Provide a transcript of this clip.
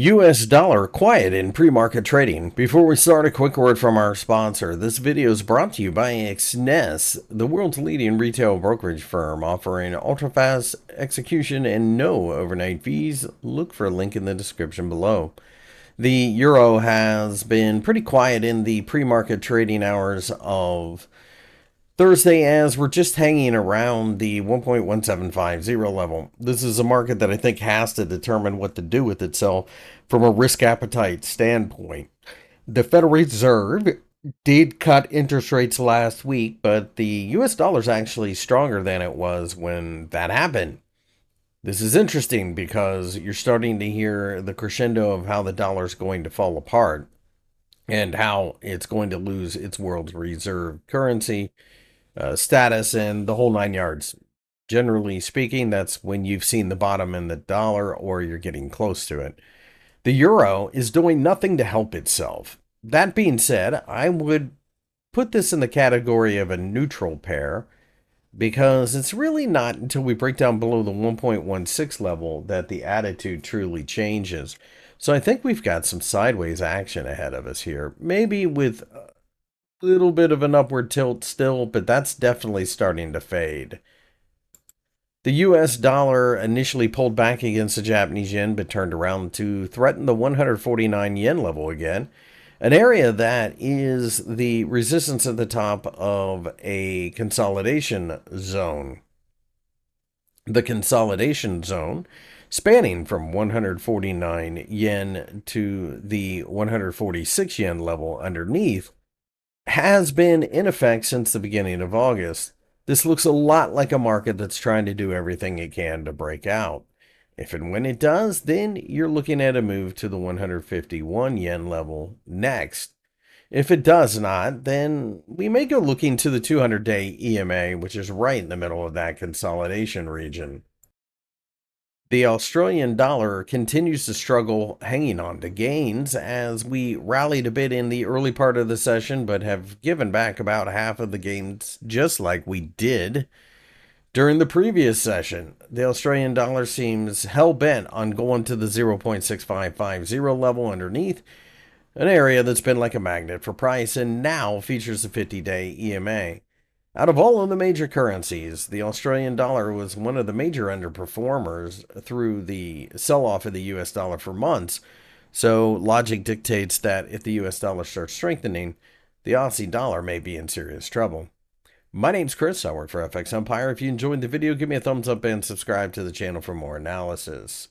US dollar quiet in pre-market trading. Before we start, a quick word from our sponsor. This video is brought to you by XNES, the world's leading retail brokerage firm offering ultra-fast execution and no overnight fees. Look for a link in the description below. The euro has been pretty quiet in the pre-market trading hours of Thursday, as we're just hanging around the 1.1750 level. This is a market that I think has to determine what to do with itself from a risk appetite standpoint. The Federal Reserve did cut interest rates last week, but the US dollar is actually stronger than it was when that happened. This is interesting because you're starting to hear the crescendo of how the dollar is going to fall apart and how it's going to lose its world reserve currency status and the whole 9 yards. Generally speaking, that's when you've seen the bottom in the dollar or you're getting close to it. The euro is doing nothing to help itself. That being said, I would put this in the category of a neutral pair because it's really not until we break down below the 1.16 level that the attitude truly changes. So I think we've got some sideways action ahead of us here, maybe with little bit of an upward tilt still, but that's definitely starting to fade. The US dollar initially pulled back against the Japanese yen, but turned around to threaten the 149 yen level again, an area that is the resistance at the top of a consolidation zone. The consolidation zone, spanning from 149 yen to the 146 yen level underneath, has been in effect since the beginning of August. This looks a lot like a market that's trying to do everything it can to break out. If and when it does, then you're looking at a move to the 151 yen level next. If it does not, then we may go looking to the 200-day EMA, which is right in the middle of that consolidation region. The Australian dollar continues to struggle hanging on to gains as we rallied a bit in the early part of the session, but have given back about half of the gains just like we did during the previous session. The Australian dollar seems hell-bent on going to the 0.6550 level underneath, an area that's been like a magnet for price and now features the 50-day EMA. Out of all of the major currencies, the Australian dollar was one of the major underperformers through the sell-off of the US dollar for months. So logic dictates that if the US dollar starts strengthening, the Aussie dollar may be in serious trouble. My name's Chris, I work for FXEmpire. If you enjoyed the video, give me a thumbs up and subscribe to the channel for more analysis.